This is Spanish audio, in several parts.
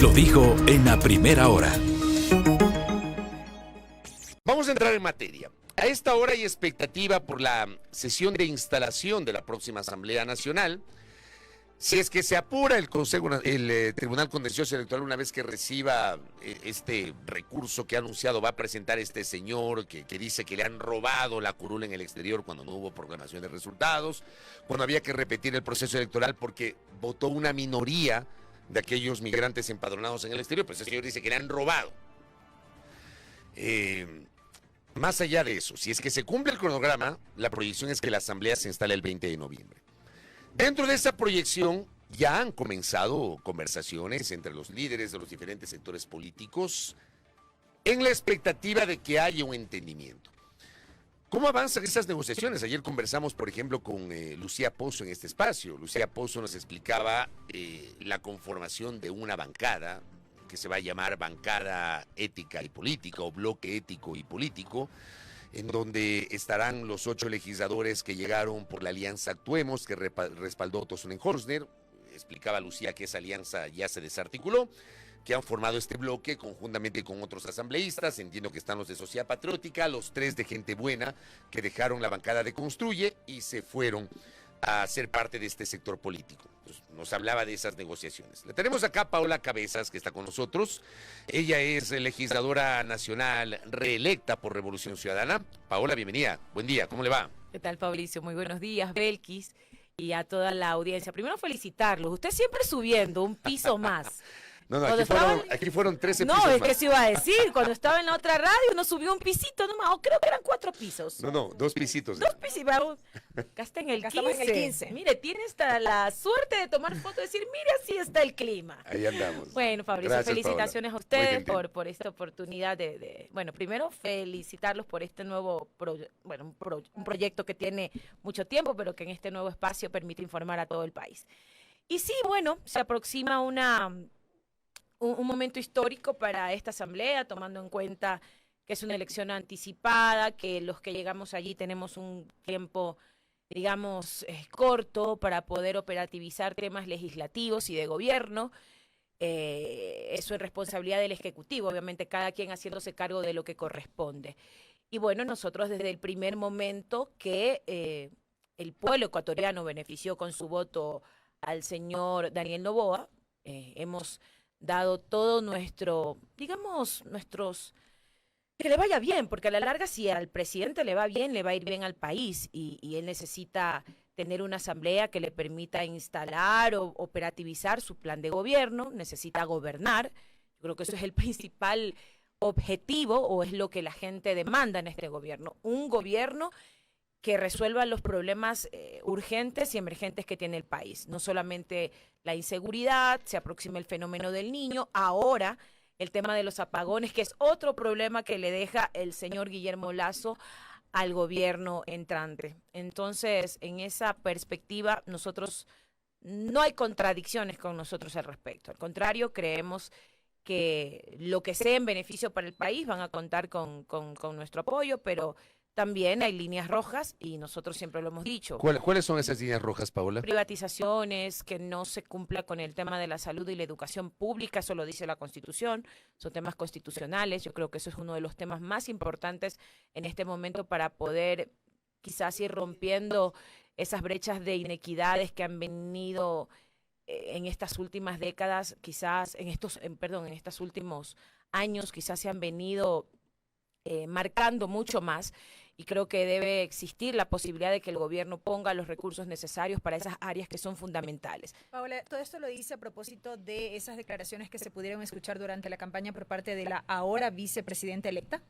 lo dijo en la primera hora. Vamos a entrar en materia. A esta hora hay expectativa por la sesión de instalación de la próxima Asamblea Nacional. Si es que se apura el Tribunal Contencioso Electoral, una vez que reciba este recurso que ha anunciado, va a presentar este señor que dice que le han robado la curula en el exterior cuando no hubo proclamación de resultados, cuando había que repetir el proceso electoral porque votó una minoría de aquellos migrantes empadronados en el exterior, pues el señor dice que le han robado. Más allá de eso, si es que se cumple el cronograma, la proyección es que la Asamblea se instale el 20 de noviembre. Dentro de esa proyección ya han comenzado conversaciones entre los líderes de los diferentes sectores políticos en la expectativa de que haya un entendimiento. ¿Cómo avanzan esas negociaciones? Ayer conversamos, por ejemplo, con Lucía Pozo en este espacio. Lucía Pozo nos explicaba la conformación de una bancada que se va a llamar Bancada Ética y Política o Bloque Ético y Político, en donde estarán los 8 legisladores que llegaron por la alianza Actuemos, que respaldó Otto Sonnenhorstner. Explicaba Lucía que esa alianza ya se desarticuló, que han formado este bloque conjuntamente con otros asambleístas. Entiendo que están los de Sociedad Patriótica, los 3 de Gente Buena, que dejaron la bancada de Construye y se fueron a ser parte de este sector político. Pues nos hablaba de esas negociaciones. Le tenemos acá a Paola Cabezas, que está con nosotros. Ella es legisladora nacional reelecta por Revolución Ciudadana. Paola, bienvenida. Buen día, ¿cómo le va? ¿Qué tal, Fabricio? Muy buenos días, Belkis, y a toda la audiencia. Primero felicitarlos. Usted siempre subiendo un piso más. No, aquí fueron 13 pisos No, es más. que se iba a decir, cuando estaba en la otra radio nos subió un pisito nomás, o creo que eran 4 pisos. No, 2 pisitos. 2 pisitos, vamos. Gasta en el 15. Mire, tiene hasta la suerte de tomar foto y decir, mire, así está el clima. Ahí andamos. Bueno, Fabricio, Gracias, felicitaciones Paola. a ustedes por esta oportunidad bueno, primero felicitarlos por este nuevo un proyecto que tiene mucho tiempo, pero que en este nuevo espacio permite informar a todo el país. Y sí, bueno, se aproxima un momento histórico para esta asamblea, tomando en cuenta que es una elección anticipada, que los que llegamos allí tenemos un tiempo, digamos, corto para poder operativizar temas legislativos y de gobierno. Eso es responsabilidad del Ejecutivo, obviamente cada quien haciéndose cargo de lo que corresponde. Y bueno, nosotros desde el primer momento que el pueblo ecuatoriano benefició con su voto al señor Daniel Noboa, hemos dado todo que le vaya bien, porque a la larga si al presidente le va bien, le va a ir bien al país y él necesita tener una asamblea que le permita instalar o operativizar su plan de gobierno, necesita gobernar. Yo creo que eso es el principal objetivo o es lo que la gente demanda en este gobierno, un gobierno que resuelva los problemas urgentes y emergentes que tiene el país. No solamente la inseguridad, se aproxima el fenómeno del Niño, ahora el tema de los apagones, que es otro problema que le deja el señor Guillermo Lasso al gobierno entrante. Entonces, en esa perspectiva, no hay contradicciones con nosotros al respecto. Al contrario, creemos que lo que sea en beneficio para el país van a contar con nuestro apoyo, pero también hay líneas rojas y nosotros siempre lo hemos dicho. ¿Cuáles son esas líneas rojas, Paola? Privatizaciones, que no se cumpla con el tema de la salud y la educación pública, eso lo dice la Constitución, son temas constitucionales. Yo creo que eso es uno de los temas más importantes en este momento para poder quizás ir rompiendo esas brechas de inequidades que han venido en estas últimas décadas, quizás en estos últimos años, quizás se han venido marcando mucho más. Y creo que debe existir la posibilidad de que el gobierno ponga los recursos necesarios para esas áreas que son fundamentales. Paola, todo esto lo dice a propósito de esas declaraciones que se pudieron escuchar durante la campaña por parte de la ahora vicepresidenta electa.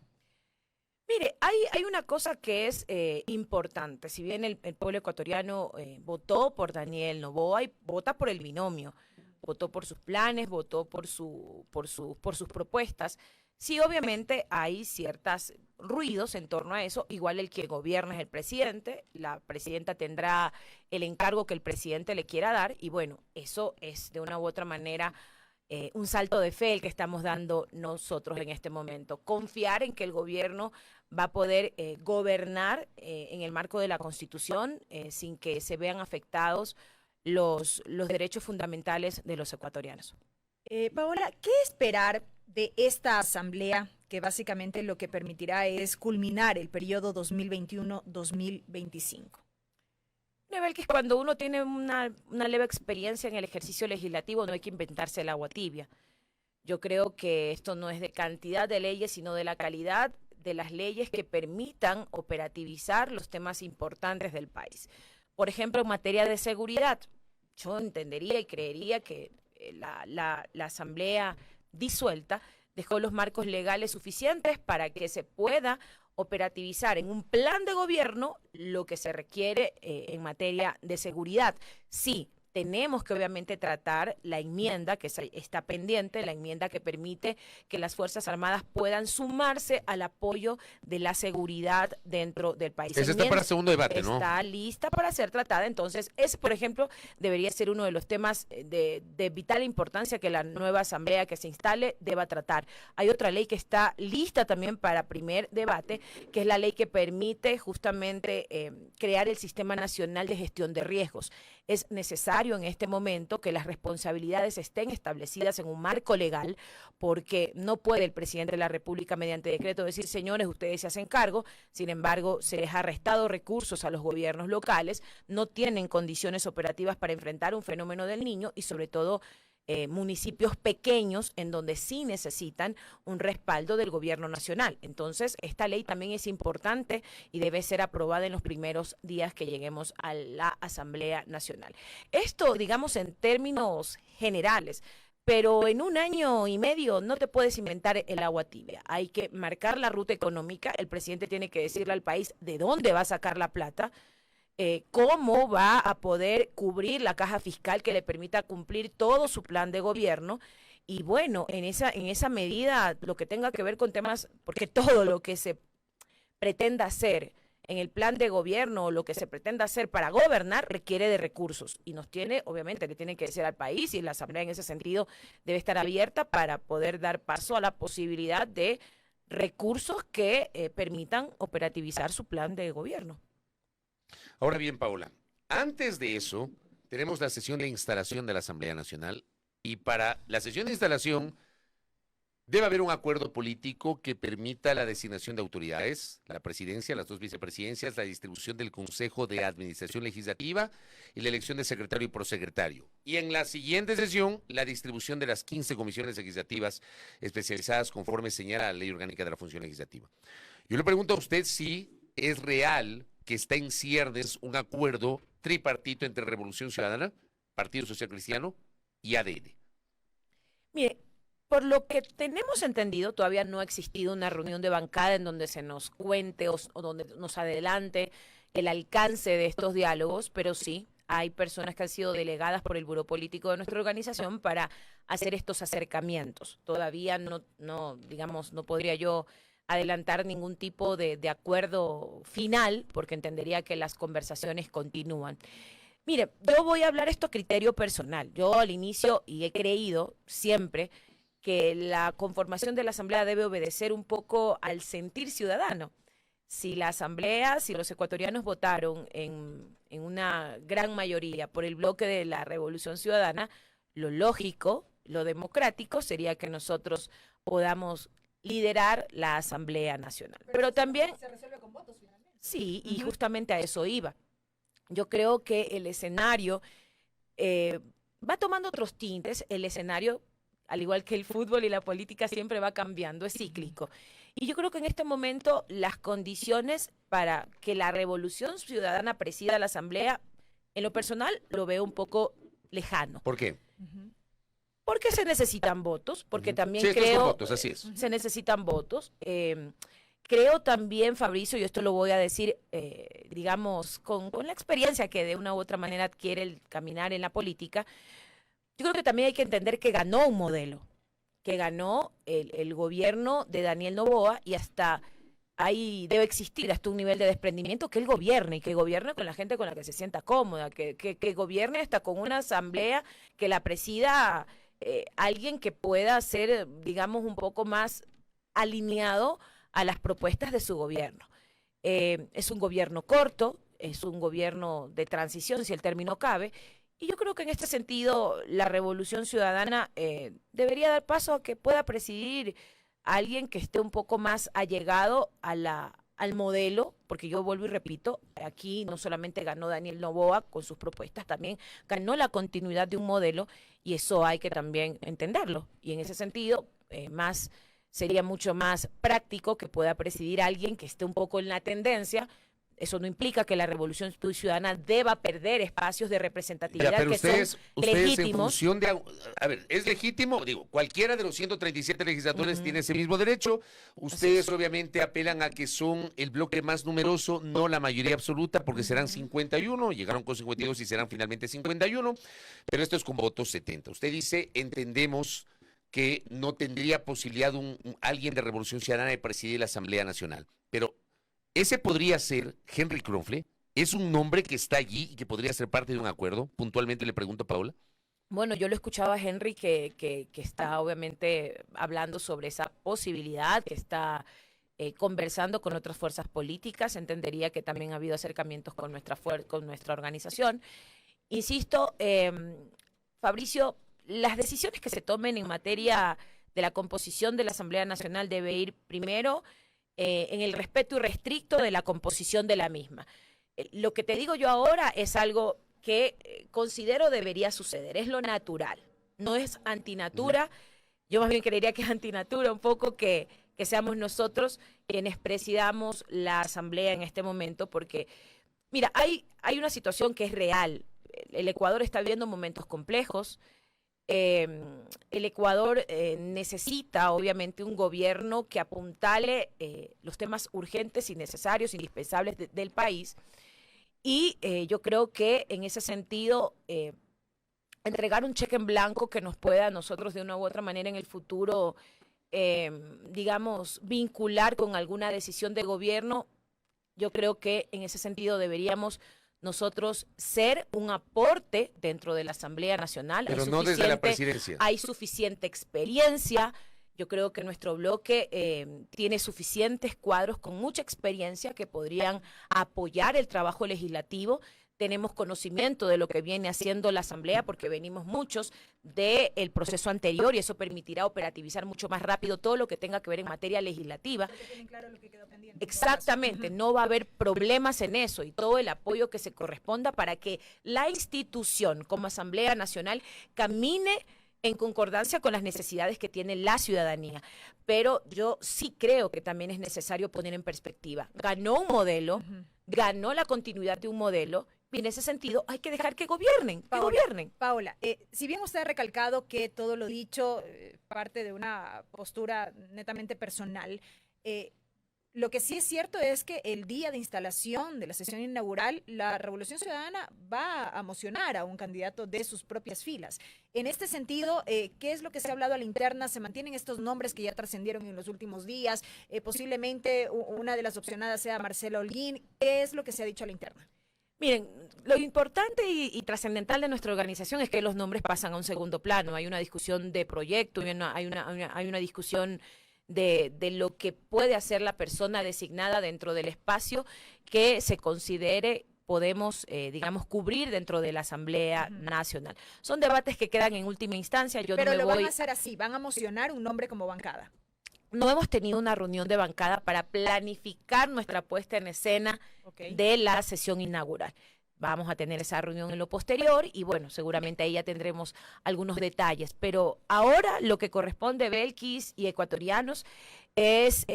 Mire, hay una cosa que es importante. Si bien el pueblo ecuatoriano votó por Daniel Noboa y vota por el binomio, votó por sus planes, votó por sus propuestas, sí, obviamente hay ciertos ruidos en torno a eso. Igual el que gobierna es el presidente, la presidenta tendrá el encargo que el presidente le quiera dar y bueno, eso es de una u otra manera un salto de fe el que estamos dando nosotros en este momento. Confiar en que el gobierno va a poder gobernar en el marco de la Constitución sin que se vean afectados los derechos fundamentales de los ecuatorianos. Paola, ¿qué esperar de esta asamblea que básicamente lo que permitirá es culminar el periodo 2021-2025? Nivel que es cuando uno tiene una leve experiencia en el ejercicio legislativo, no hay que inventarse el agua tibia. Yo creo que esto no es de cantidad de leyes, sino de la calidad de las leyes que permitan operativizar los temas importantes del país. Por ejemplo, en materia de seguridad, yo entendería y creería que la Asamblea disuelta dejó los marcos legales suficientes para que se pueda operativizar en un plan de gobierno lo que se requiere en materia de seguridad. Sí, tenemos que obviamente tratar la enmienda que está pendiente, la enmienda que permite que las Fuerzas Armadas puedan sumarse al apoyo de la seguridad dentro del país. Esa está para segundo debate, ¿no? Está lista para ser tratada, entonces ese, por ejemplo, debería ser uno de los temas de vital importancia que la nueva asamblea que se instale deba tratar. Hay otra ley que está lista también para primer debate, que es la ley que permite justamente crear el Sistema Nacional de Gestión de Riesgos. Es necesario en este momento que las responsabilidades estén establecidas en un marco legal, porque no puede el presidente de la República mediante decreto decir, señores, ustedes se hacen cargo, sin embargo, se les ha restado recursos a los gobiernos locales, no tienen condiciones operativas para enfrentar un fenómeno del niño y sobre todo municipios pequeños en donde sí necesitan un respaldo del gobierno nacional. Entonces, esta ley también es importante y debe ser aprobada en los primeros días que lleguemos a la Asamblea Nacional. Esto, digamos, en términos generales. Pero en un año y medio no te puedes inventar el agua tibia. Hay que marcar la ruta económica. El presidente tiene que decirle al país de dónde va a sacar la plata. Cómo va a poder cubrir la caja fiscal que le permita cumplir todo su plan de gobierno. Y bueno, en esa medida, lo que tenga que ver con temas, porque todo lo que se pretenda hacer en el plan de gobierno, lo que se pretenda hacer para gobernar, requiere de recursos. Y obviamente, le tiene que decir al país, y la Asamblea en ese sentido debe estar abierta para poder dar paso a la posibilidad de recursos que permitan operativizar su plan de gobierno. Ahora bien, Paola, antes de eso, tenemos la sesión de instalación de la Asamblea Nacional y para la sesión de instalación debe haber un acuerdo político que permita la designación de autoridades, la presidencia, las dos vicepresidencias, la distribución del Consejo de Administración Legislativa y la elección de secretario y prosecretario. Y en la siguiente sesión, la distribución de las 15 comisiones legislativas especializadas conforme señala la Ley Orgánica de la Función Legislativa. Yo le pregunto a usted si es real que está en ciernes un acuerdo tripartito entre Revolución Ciudadana, Partido Social Cristiano y ADN. Mire, por lo que tenemos entendido, todavía no ha existido una reunión de bancada en donde se nos cuente o donde nos adelante el alcance de estos diálogos, pero sí hay personas que han sido delegadas por el Buró Político de nuestra organización para hacer estos acercamientos. Todavía no podría yo adelantar ningún tipo de acuerdo final, porque entendería que las conversaciones continúan. Mire, yo voy a hablar esto a criterio personal. Yo al inicio, y he creído siempre, que la conformación de la Asamblea debe obedecer un poco al sentir ciudadano. Si la Asamblea, si los ecuatorianos votaron en una gran mayoría por el bloque de la Revolución Ciudadana, lo lógico, lo democrático sería que nosotros podamos liderar la Asamblea Nacional. Pero también se resuelve con votos finalmente. Sí, y justamente a eso iba. Yo creo que el escenario va tomando otros tintes. El escenario, al igual que el fútbol y la política, siempre va cambiando, es cíclico. Y yo creo que en este momento las condiciones para que la Revolución Ciudadana presida la Asamblea, en lo personal, lo veo un poco lejano. ¿Por qué? Porque se necesitan votos, porque también sí, creo... son votos, así es. Se necesitan votos. Creo también, Fabricio, y esto lo voy a decir, digamos, con la experiencia que de una u otra manera adquiere el caminar en la política, yo creo que también hay que entender que ganó un modelo, que ganó el gobierno de Daniel Noboa, y hasta ahí debe existir hasta un nivel de desprendimiento, que él gobierne, y que gobierne con la gente con la que se sienta cómoda, que gobierne hasta con una asamblea que la presida alguien que pueda ser, digamos, un poco más alineado a las propuestas de su gobierno. Es un gobierno corto, es un gobierno de transición, si el término cabe, Y yo creo que en este sentido la Revolución Ciudadana debería dar paso a que pueda presidir a alguien que esté un poco más allegado al modelo, porque yo vuelvo y repito, aquí no solamente ganó Daniel Noboa con sus propuestas, también ganó la continuidad de un modelo y eso hay que también entenderlo. Y en ese sentido, sería mucho más práctico que pueda presidir a alguien que esté un poco en la tendencia. Eso no implica que la Revolución Ciudadana deba perder espacios de representatividad pero que ustedes son legítimos. en función de... A ver, ¿es legítimo? Digo, cualquiera de los 137 legisladores tiene ese mismo derecho. Ustedes obviamente apelan a que son el bloque más numeroso, no la mayoría absoluta, porque serán 51, llegaron con 52 y serán finalmente 51, pero esto es con votos 70. Usted dice, entendemos que no tendría posibilidad alguien de Revolución Ciudadana de presidir la Asamblea Nacional, pero... ¿Ese podría ser Henry Kronfle? ¿Es un nombre que está allí y que podría ser parte de un acuerdo? Puntualmente le pregunto a Paula. Bueno, yo lo escuchaba a Henry que está obviamente hablando sobre esa posibilidad, que está conversando con otras fuerzas políticas. Entendería que también ha habido acercamientos con nuestra organización. Insisto, Fabricio, las decisiones que se tomen en materia de la composición de la Asamblea Nacional debe ir primero en el respeto irrestricto de la composición de la misma. Lo que te digo yo ahora es algo que considero debería suceder, es lo natural, no es antinatura. Yo más bien creería que es antinatura un poco que seamos nosotros quienes presidamos la Asamblea en este momento, porque, mira, hay una situación que es real. El Ecuador está viviendo momentos complejos. El Ecuador necesita obviamente un gobierno que apuntale los temas urgentes y necesarios, indispensables del país, y yo creo que en ese sentido entregar un cheque en blanco que nos pueda a nosotros de una u otra manera en el futuro digamos vincular con alguna decisión de gobierno, yo creo que en ese sentido deberíamos nosotros ser un aporte dentro de la Asamblea Nacional. Pero no desde la presidencia. Hay suficiente experiencia. Yo creo que nuestro bloque tiene suficientes cuadros con mucha experiencia que podrían apoyar el trabajo legislativo. Tenemos conocimiento de lo que viene haciendo la Asamblea porque venimos muchos del proceso anterior y eso permitirá operativizar mucho más rápido todo lo que tenga que ver en materia legislativa. Claro lo que quedó pendiente. Exactamente, no va a haber problemas en eso y todo el apoyo que se corresponda para que la institución como Asamblea Nacional camine en concordancia con las necesidades que tiene la ciudadanía. Pero yo sí creo que también es necesario poner en perspectiva. Ganó un modelo, ganó la continuidad de un modelo, y en ese sentido hay que dejar que gobiernen, Paula, si bien usted ha recalcado que todo lo dicho parte de una postura netamente personal, lo que sí es cierto es que el día de instalación de la sesión inaugural, la Revolución Ciudadana va a mocionar a un candidato de sus propias filas. En este sentido, ¿qué es lo que se ha hablado a la interna? ¿Se mantienen estos nombres que ya trascendieron en los últimos días? Posiblemente una de las opcionadas sea Marcela Holguín. ¿Qué es lo que se ha dicho a la interna? Miren, lo importante y trascendental de nuestra organización es que los nombres pasan a un segundo plano. Hay una discusión de proyecto, hay una discusión de lo que puede hacer la persona designada dentro del espacio que se considere podemos, digamos, cubrir dentro de la Asamblea Nacional. Son debates que quedan en última instancia. Pero lo van a hacer así, van a mocionar un nombre como bancada. No hemos tenido una reunión de bancada para planificar nuestra puesta en escena de la sesión inaugural. Vamos a tener esa reunión en lo posterior y bueno, seguramente ahí ya tendremos algunos detalles. Pero ahora lo que corresponde, Belkis y ecuatorianos, es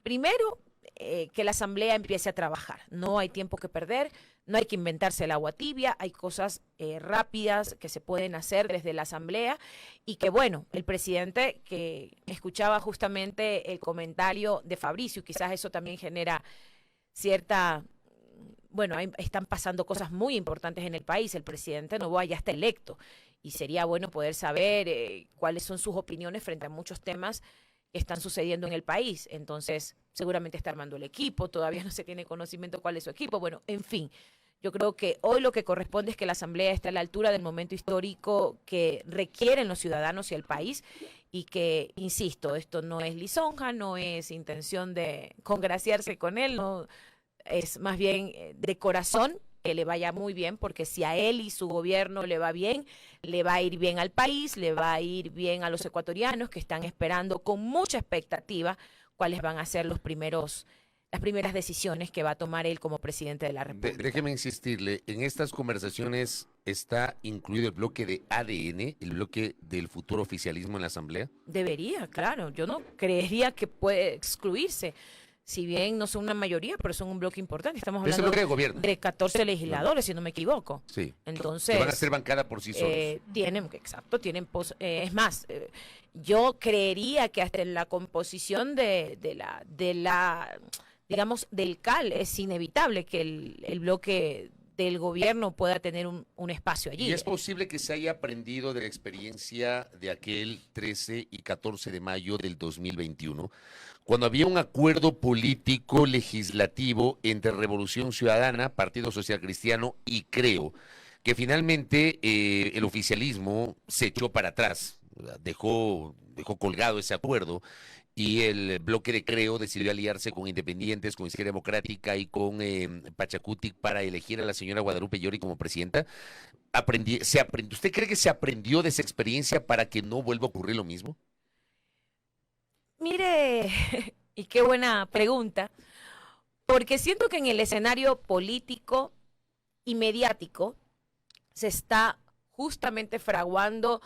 primero que la Asamblea empiece a trabajar. No hay tiempo que perder, no hay que inventarse el agua tibia, hay cosas rápidas que se pueden hacer desde la Asamblea y que bueno, el presidente que escuchaba justamente el comentario de Fabricio, quizás eso también genera cierta... Bueno, están pasando cosas muy importantes en el país. El presidente Noboa ya está electo y sería bueno poder saber cuáles son sus opiniones frente a muchos temas que están sucediendo en el país. Entonces, seguramente está armando el equipo, todavía no se tiene conocimiento cuál es su equipo. Bueno, en fin, yo creo que hoy lo que corresponde es que la Asamblea esté a la altura del momento histórico que requieren los ciudadanos y el país y que, insisto, esto no es lisonja, no es intención de congraciarse con él, no. Es más bien de corazón que le vaya muy bien, porque si a él y su gobierno le va bien, le va a ir bien al país, le va a ir bien a los ecuatorianos que están esperando con mucha expectativa cuáles van a ser las primeras decisiones que va a tomar él como presidente de la República. Déjeme insistirle, en estas conversaciones está incluido el bloque de ADN, el bloque del futuro oficialismo en la Asamblea. Debería, claro. Yo no creería que puede excluirse. Si bien no son una mayoría, pero son un bloque importante. Estamos Es el hablando bloque de gobierno. de 14 legisladores, si no me equivoco. Sí. Entonces, Que van a ser bancada por sí solos. tienen, es más, yo creería que hasta en la composición de la digamos, del CAL es inevitable que el bloque del gobierno pueda tener un espacio allí. Y es posible que se haya aprendido de la experiencia de aquel 13 y 14 de mayo del 2021, cuando había un acuerdo político legislativo entre Revolución Ciudadana, Partido Social Cristiano y Creo, que finalmente el oficialismo se echó para atrás, dejó colgado ese acuerdo, y el bloque de Creo decidió aliarse con Independientes, con Izquierda Democrática y con Pachacutic para elegir a la señora Guadalupe Llori como presidenta. ¿Usted cree que se aprendió de esa experiencia para que no vuelva a ocurrir lo mismo? Mire, y qué buena pregunta, porque siento que en el escenario político y mediático se está justamente fraguando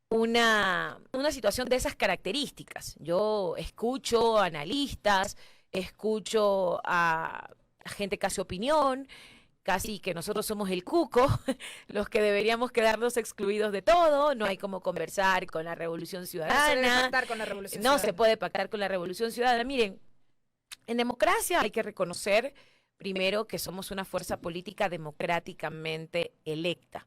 una situación de esas características. Yo escucho analistas, escucho a gente que hace opinión, casi que nosotros somos el cuco, los que deberíamos quedarnos excluidos de todo, no hay como conversar con la Revolución Ciudadana, no se puede pactar con la Revolución Ciudadana. Miren, en democracia hay que reconocer primero que somos una fuerza política democráticamente electa.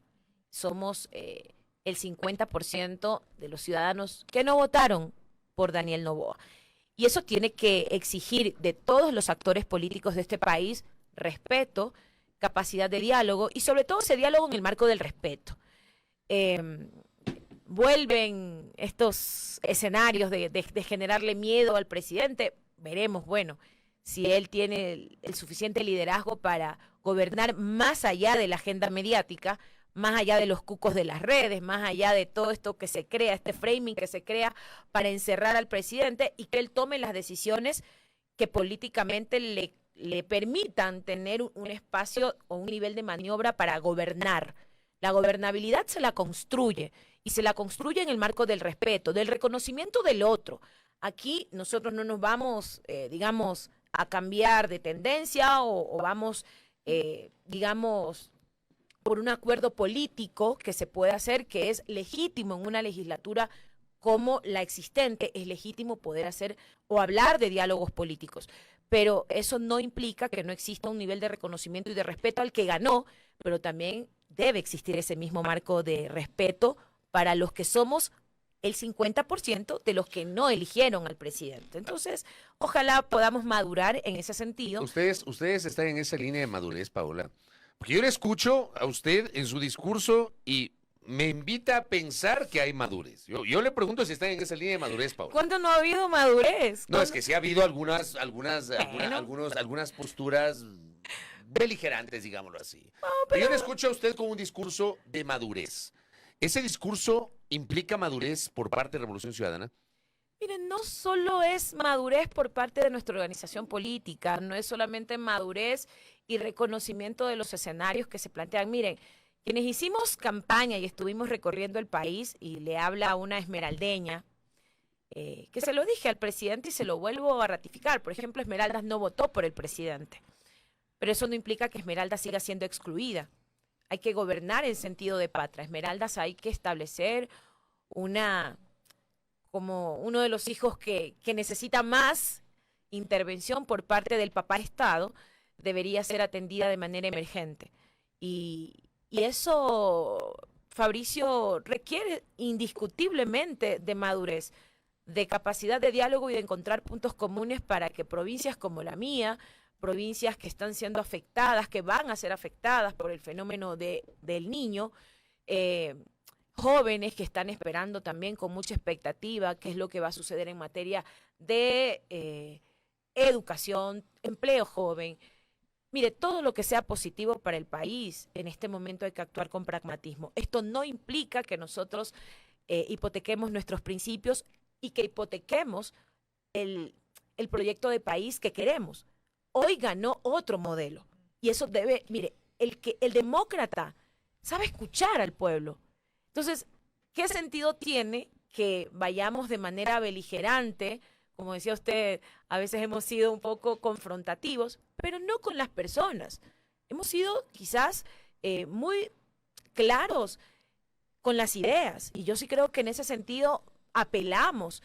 Somos el 50% de los ciudadanos que no votaron por Daniel Noboa. Y eso tiene que exigir de todos los actores políticos de este país respeto, capacidad de diálogo y sobre todo ese diálogo en el marco del respeto. Vuelven estos escenarios de generarle miedo al presidente, veremos, bueno, si él tiene el suficiente liderazgo para gobernar más allá de la agenda mediática, más allá de los cucos de las redes, más allá de todo esto que se crea, este framing que se crea para encerrar al presidente y que él tome las decisiones que políticamente le permitan tener un espacio o un nivel de maniobra para gobernar. La gobernabilidad se la construye y se la construye en el marco del respeto, del reconocimiento del otro. Aquí nosotros no nos vamos, digamos, a cambiar de tendencia o vamos, digamos, por un acuerdo político que se puede hacer, que es legítimo en una legislatura como la existente, es legítimo poder hacer o hablar de diálogos políticos. Pero eso no implica que no exista un nivel de reconocimiento y de respeto al que ganó, pero también debe existir ese mismo marco de respeto para los que somos el 50% de los que no eligieron al presidente. Entonces, ojalá podamos madurar en ese sentido. Ustedes están en esa línea de madurez, Paola. Porque yo le escucho a usted en su discurso y me invita a pensar que hay madurez. Yo le pregunto si están en esa línea de madurez, Paola. ¿Cuándo no ha habido madurez? No, es que sí ha habido algunas posturas beligerantes, digámoslo así. No, pero yo le escucho a usted con un discurso de madurez. ¿Ese discurso implica madurez por parte de Revolución Ciudadana? Miren, no solo es madurez por parte de nuestra organización política, no es solamente madurez y reconocimiento de los escenarios que se plantean. Miren, quienes hicimos campaña y estuvimos recorriendo el país, y le habla a una esmeraldeña, que se lo dije al presidente y se lo vuelvo a ratificar. Por ejemplo, Esmeraldas no votó por el presidente, pero eso no implica que Esmeraldas siga siendo excluida. Hay que gobernar en sentido de patria. Esmeraldas hay que establecer como uno de los hijos que necesita más intervención por parte del papá Estado, debería ser atendida de manera emergente. Y eso, Fabricio, requiere indiscutiblemente de madurez, de capacidad de diálogo y de encontrar puntos comunes para que provincias como la mía, provincias que están siendo afectadas, que van a ser afectadas por el fenómeno del niño, jóvenes que están esperando también con mucha expectativa qué es lo que va a suceder en materia de educación, empleo joven, Mire, todo lo que sea positivo para el país, en este momento hay que actuar con pragmatismo. Esto no implica que nosotros hipotequemos nuestros principios y que hipotequemos el proyecto de país que queremos. Hoy ganó otro modelo y eso debe, mire, el demócrata sabe escuchar al pueblo. Entonces, ¿qué sentido tiene que vayamos de manera beligerante? Como decía usted, a veces hemos sido un poco confrontativos, pero no con las personas. Hemos sido quizás muy claros con las ideas. Y yo sí creo que en ese sentido apelamos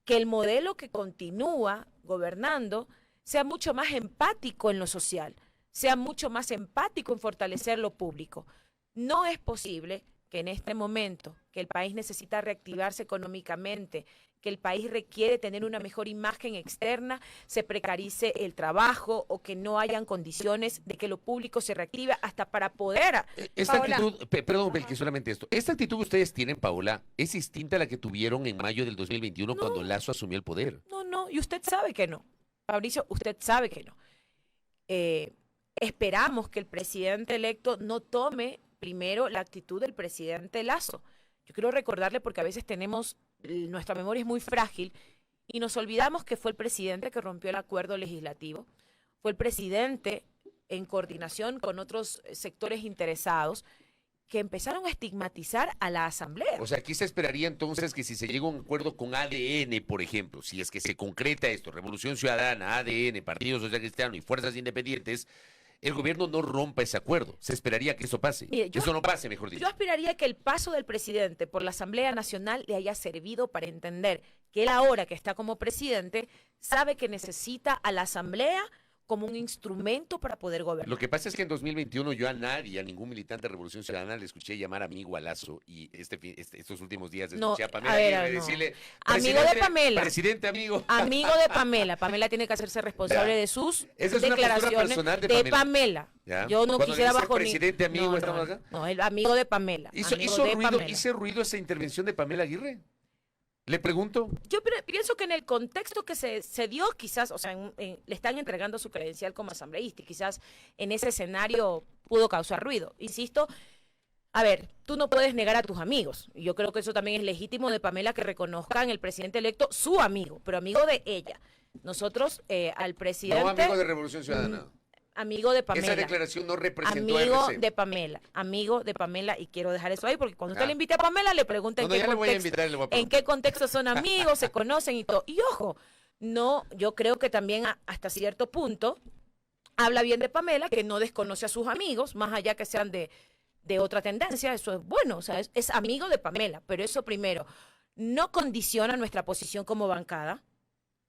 que el modelo que continúa gobernando sea mucho más empático en lo social, sea mucho más empático en fortalecer lo público. No es posible que en este momento, que el país necesita reactivarse económicamente, que el país requiere tener una mejor imagen externa, se precarice el trabajo o que no hayan condiciones de que lo público se reactive hasta para poder... Esta Paola. actitud, perdón, Belkis, solamente esto. Esta actitud que ustedes tienen, Paola, es distinta a la que tuvieron en mayo del 2021 cuando Lazo asumió el poder. No, y usted sabe que no. Fabricio, usted sabe que no. Esperamos que el presidente electo no tome primero la actitud del presidente Lazo. Yo quiero recordarle porque a veces nuestra memoria es muy frágil y nos olvidamos que fue el presidente que rompió el acuerdo legislativo, fue el presidente en coordinación con otros sectores interesados que empezaron a estigmatizar a la Asamblea. O sea, aquí se esperaría entonces que si se llega a un acuerdo con ADN, por ejemplo, si es que se concreta esto, Revolución Ciudadana, ADN, Partido Social Cristiano y Fuerzas Independientes, el gobierno no rompa ese acuerdo. Se esperaría que eso pase. Mire, Eso no pase, mejor dicho. Yo aspiraría que el paso del presidente por la Asamblea Nacional le haya servido para entender que él ahora que está como presidente sabe que necesita a la Asamblea como un instrumento para poder gobernar. Lo que pasa es que en 2021 yo a nadie, a ningún militante de Revolución Ciudadana le escuché llamar amigo a Lazo y estos últimos días escuché a Pamela Aguirre decirle amigo de Pamela. Presidente amigo. Amigo de Pamela. Pamela tiene que hacerse responsable de sus Esa es una postura declaraciones personal de de Pamela. Pamela. ¿Ya? Yo no Cuando quisiera le dice bajo presidente amigo, estamos acá. No, el amigo de Pamela. ¿Hizo ruido esa intervención de Pamela Aguirre? Le pregunto. Yo pienso que en el contexto que se dio, quizás, o sea, le están entregando su credencial como asambleísta y quizás en ese escenario pudo causar ruido. Insisto, a ver, tú no puedes negar a tus amigos. Y yo creo que eso también es legítimo de Pamela que reconozcan el presidente electo su amigo, pero amigo de ella. Nosotros al presidente... No amigo de Revolución Ciudadana. Amigo de Pamela. Esa declaración no representó amigo a RC. amigo de Pamela, y quiero dejar eso ahí porque cuando usted Ah. le invite a Pamela le pregunta No, ya le voy a invitar y le voy a en preguntar. qué contexto son amigos, se conocen y todo. Y ojo, no, yo creo que también hasta cierto punto habla bien de Pamela, que no desconoce a sus amigos, más allá que sean de otra tendencia, eso es bueno, o sea, es amigo de Pamela, pero eso primero no condiciona nuestra posición como bancada.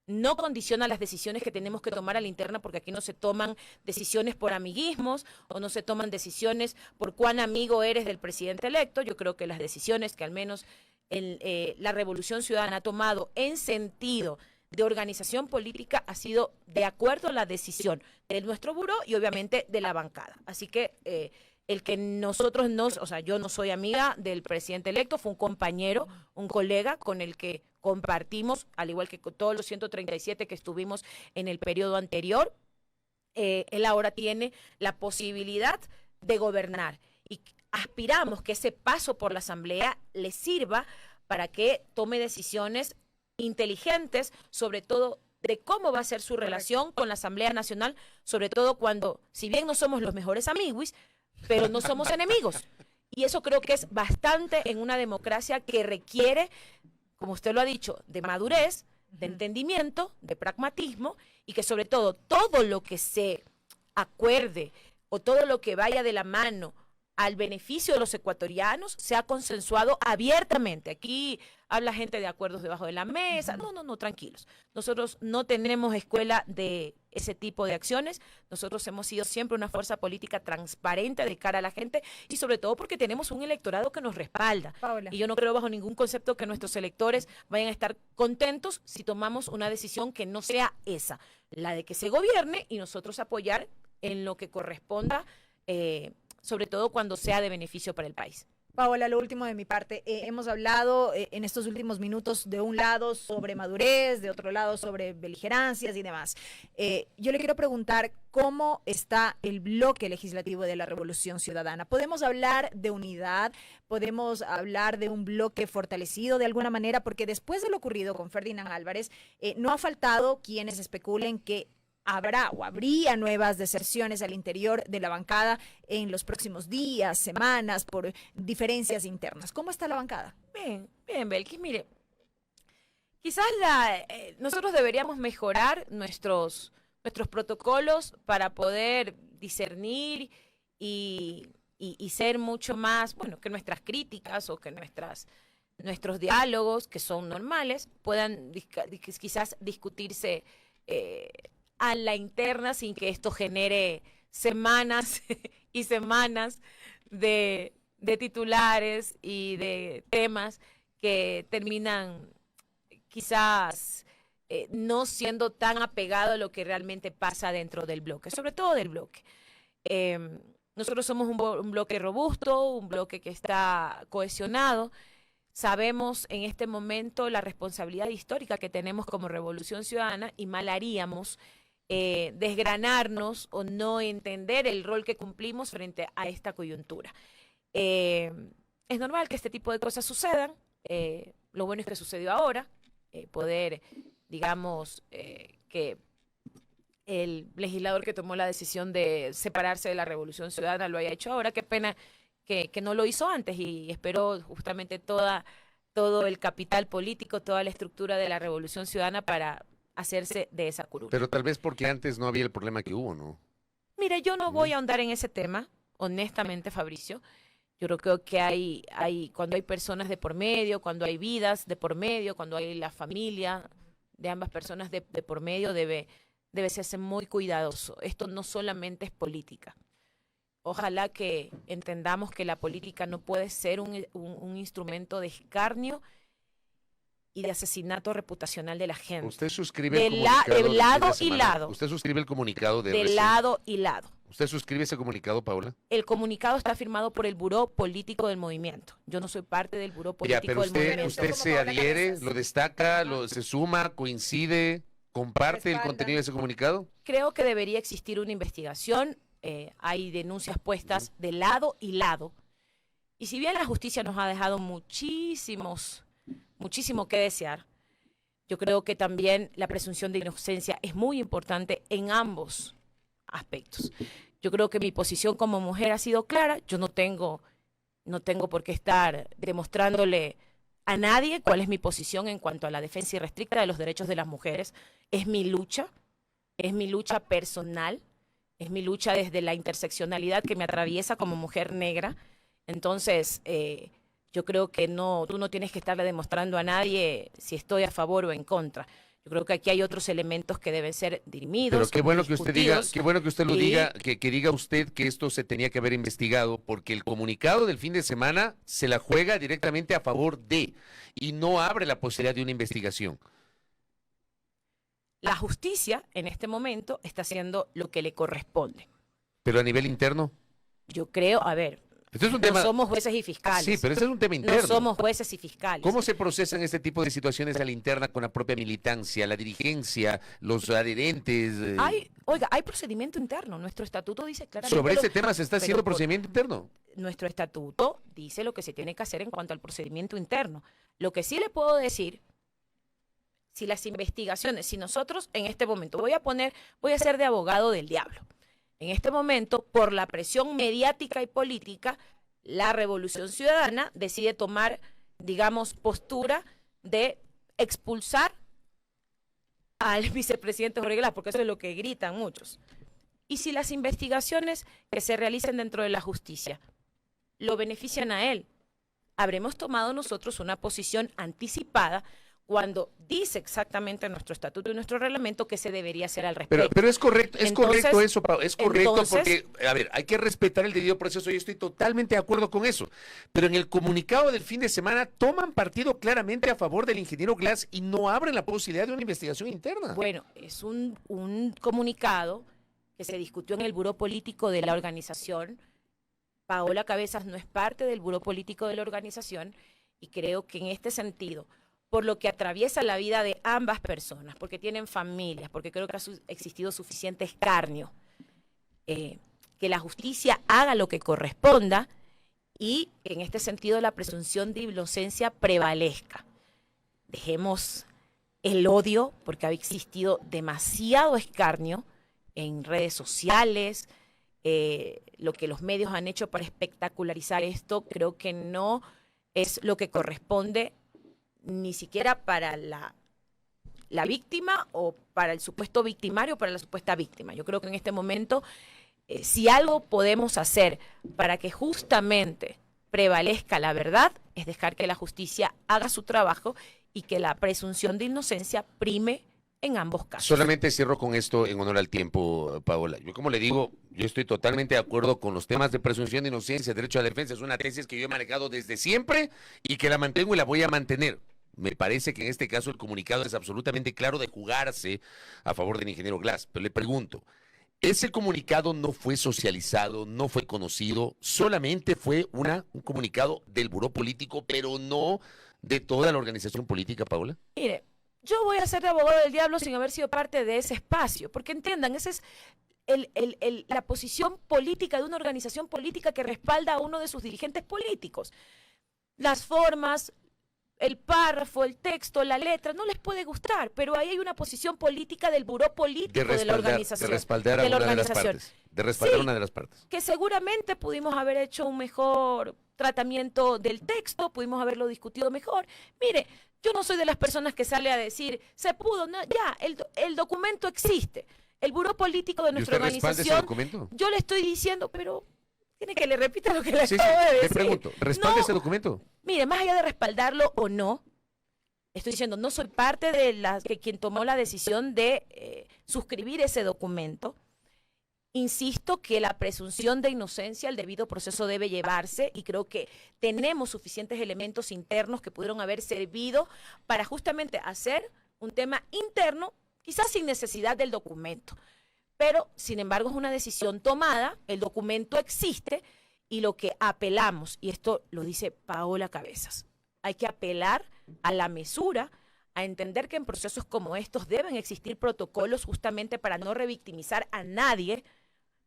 No condiciona las decisiones que tenemos que tomar a la interna, porque aquí no se toman decisiones por amiguismos o no se toman decisiones por cuán amigo eres del presidente electo. Yo creo que las decisiones que al menos la Revolución Ciudadana ha tomado en sentido de organización política ha sido de acuerdo a la decisión de nuestro buró y obviamente de la bancada. Así que el que nosotros o sea, yo no soy amiga del presidente electo, fue un compañero, un colega con el que compartimos, al igual que con todos los 137 que estuvimos en el periodo anterior. Él ahora tiene la posibilidad de gobernar y aspiramos que ese paso por la Asamblea le sirva para que tome decisiones inteligentes, sobre todo de cómo va a ser su relación con la Asamblea Nacional, sobre todo cuando, si bien no somos los mejores amigos, pero no somos enemigos. Y eso creo que es bastante en una democracia que requiere, como usted lo ha dicho, de madurez, de entendimiento, de pragmatismo, y que sobre todo lo que se acuerde o todo lo que vaya de la mano al beneficio de los ecuatorianos sea consensuado abiertamente. Aquí habla gente de acuerdos debajo de la mesa. No, tranquilos. Nosotros no tenemos escuela de ese tipo de acciones. Nosotros hemos sido siempre una fuerza política transparente de cara a la gente y sobre todo porque tenemos un electorado que nos respalda. Paola. Y yo no creo bajo ningún concepto que nuestros electores vayan a estar contentos si tomamos una decisión que no sea esa, la de que se gobierne y nosotros apoyar en lo que corresponda, sobre todo cuando sea de beneficio para el país. Paola, lo último de mi parte. Hemos hablado en estos últimos minutos de un lado sobre madurez, de otro lado sobre beligerancias y demás. Yo le quiero preguntar cómo está el bloque legislativo de la Revolución Ciudadana. ¿Podemos hablar de unidad? ¿Podemos hablar de un bloque fortalecido de alguna manera? Porque después de lo ocurrido con Ferdinand Álvarez, no ha faltado quienes especulen que habrá o habría nuevas deserciones al interior de la bancada en los próximos días, semanas, por diferencias internas. ¿Cómo está la bancada? Bien, bien, Belkis. Mire, quizás nosotros deberíamos mejorar nuestros protocolos para poder discernir y ser mucho más, bueno, que nuestras críticas o que nuestros diálogos, que son normales, puedan quizás discutirse a la interna sin que esto genere semanas y semanas de titulares y de temas que terminan quizás no siendo tan apegado a lo que realmente pasa dentro del bloque, sobre todo del bloque. Nosotros somos un bloque robusto, un bloque que está cohesionado. Sabemos en este momento la responsabilidad histórica que tenemos como Revolución Ciudadana y mal haríamos desgranarnos o no entender el rol que cumplimos frente a esta coyuntura. Es normal que este tipo de cosas sucedan. Lo bueno es que sucedió ahora. Poder, digamos, que el legislador que tomó la decisión de separarse de la Revolución Ciudadana lo haya hecho ahora. Qué pena que no lo hizo antes, y espero justamente todo el capital político, toda la estructura de la Revolución Ciudadana para hacerse de esa curul. Pero tal vez porque antes no había el problema que hubo, ¿no? Mire, yo no voy a ahondar en ese tema, honestamente, Fabricio. Yo creo que cuando hay personas de por medio, cuando hay vidas de por medio, cuando hay la familia de ambas personas de por medio, debe serse muy cuidadoso. Esto no solamente es política. Ojalá que entendamos que la política no puede ser un instrumento de escarnio y de asesinato reputacional de la gente. Usted suscribe el comunicado de lado y semana. lado. Usted suscribe el comunicado de lado y lado. ¿Usted suscribe ese comunicado, Paola? El comunicado está firmado por el Buró Político del Movimiento. Yo no soy parte del Buró Político del Movimiento. Usted se adhiere, lo destaca, se suma, coincide, comparte el contenido de ese comunicado. Creo que debería existir una investigación. Hay denuncias puestas de lado y lado. Y si bien la justicia nos ha dejado muchísimo que desear, yo creo que también la presunción de inocencia es muy importante en ambos aspectos. Yo creo que mi posición como mujer ha sido clara. Yo no tengo por qué estar demostrándole a nadie cuál es mi posición en cuanto a la defensa irrestricta de los derechos de las mujeres. Es mi lucha personal, es mi lucha desde la interseccionalidad que me atraviesa como mujer negra. Entonces, yo creo que tú no tienes que estarle demostrando a nadie si estoy a favor o en contra. Yo creo que aquí hay otros elementos que deben ser dirimidos. Pero qué bueno que usted diga, qué bueno que usted lo diga, que diga usted que esto se tenía que haber investigado, porque el comunicado del fin de semana se la juega directamente a favor de, y no abre la posibilidad de una investigación. La justicia en este momento está haciendo lo que le corresponde. Pero a nivel interno. Yo creo, Este es un no tema... somos jueces y fiscales. Sí, pero ese es un tema interno. No somos jueces y fiscales. ¿Cómo se procesan este tipo de situaciones a la interna con la propia militancia, la dirigencia, los adherentes? Hay procedimiento interno. Nuestro estatuto dice claramente... Sobre ese tema se está haciendo procedimiento interno. Nuestro estatuto dice lo que se tiene que hacer en cuanto al procedimiento interno. Lo que sí le puedo decir, si las investigaciones, si nosotros en este momento, voy a ser de abogado del diablo. En este momento, por la presión mediática y política, la Revolución Ciudadana decide tomar, digamos, postura de expulsar al vicepresidente Jorge Glass, porque eso es lo que gritan muchos. Y si las investigaciones que se realicen dentro de la justicia lo benefician a él, habremos tomado nosotros una posición anticipada cuando dice exactamente nuestro estatuto y nuestro reglamento que se debería hacer al respecto. Pero es correcto, correcto eso, Pau, es correcto porque, hay que respetar el debido proceso, yo estoy totalmente de acuerdo con eso, pero en el comunicado del fin de semana toman partido claramente a favor del ingeniero Glass y no abren la posibilidad de una investigación interna. Bueno, es un comunicado que se discutió en el Buró Político de la organización Paola Cabezas no es parte del buró político de la organización y creo que en este sentido, por lo que atraviesa la vida de ambas personas, porque tienen familias, porque creo que ha existido suficiente escarnio, que la justicia haga lo que corresponda y que en este sentido la presunción de inocencia prevalezca. Dejemos el odio, porque ha existido demasiado escarnio en redes sociales, lo que los medios han hecho para espectacularizar esto, creo que no es lo que corresponde ni siquiera para la víctima o para el supuesto victimario o para la supuesta víctima. Yo creo que en este momento, si algo podemos hacer para que justamente prevalezca la verdad, es dejar que la justicia haga su trabajo y que la presunción de inocencia prime en ambos casos. Solamente cierro con esto en honor al tiempo, Paola. Yo, como le digo, yo estoy totalmente de acuerdo con los temas de presunción de inocencia, derecho a la defensa. Es una tesis que yo he manejado desde siempre y que la mantengo y la voy a mantener. Me parece que en este caso el comunicado es absolutamente claro de jugarse a favor del ingeniero Glass. Pero le pregunto, ese comunicado no fue socializado, no fue conocido, solamente fue un comunicado del buró político, pero no de toda la organización política, Paola. Mire, yo voy a ser de abogado del diablo sin haber sido parte de ese espacio, porque entiendan, esa es la posición política de una organización política que respalda a uno de sus dirigentes políticos. Las formas, el párrafo, el texto, la letra, no les puede gustar, pero ahí hay una posición política del buró político de la organización. De respaldar a una de las partes. De respaldar una de las partes. Que seguramente pudimos haber hecho un mejor tratamiento del texto, pudimos haberlo discutido mejor. Mire, yo no soy de las personas que sale a decir, se pudo, no, ya, el documento existe. El buró político de nuestra organización. ¿Ese documento? Yo le estoy diciendo, pero tiene que le repita lo que le acabo de decir. Le pregunto, ¿respalda ese documento? Mire, más allá de respaldarlo o no, estoy diciendo, no soy parte de quien tomó la decisión de suscribir ese documento. Insisto que la presunción de inocencia, el debido proceso debe llevarse y creo que tenemos suficientes elementos internos que pudieron haber servido para justamente hacer un tema interno, quizás sin necesidad del documento. Pero, sin embargo, es una decisión tomada, el documento existe y lo que apelamos, y esto lo dice Paola Cabezas, hay que apelar a la mesura, a entender que en procesos como estos deben existir protocolos justamente para no revictimizar a nadie,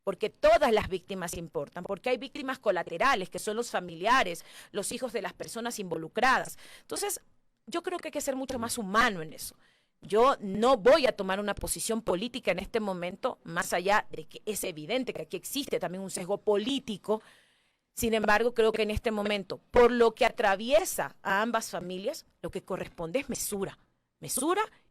porque todas las víctimas importan, porque hay víctimas colaterales, que son los familiares, los hijos de las personas involucradas. Entonces, yo creo que hay que ser mucho más humano en eso. Yo no voy a tomar una posición política en este momento, más allá de que es evidente que aquí existe también un sesgo político. Sin embargo, creo que en este momento, por lo que atraviesa a ambas familias, lo que corresponde es mesura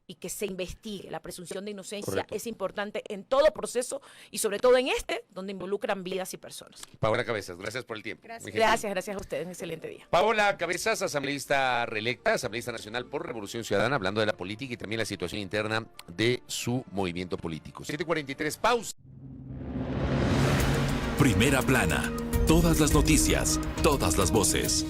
y que se investigue. La presunción de inocencia Correcto. Es importante en todo proceso y sobre todo en este, donde involucran vidas y personas. Paola Cabezas, gracias por el tiempo. Gracias a ustedes. Un excelente día. Paola Cabezas, asambleísta reelecta, asambleísta nacional por Revolución Ciudadana, hablando de la política y también la situación interna de su movimiento político. 7:43, pausa. Primera plana. Todas las noticias, todas las voces.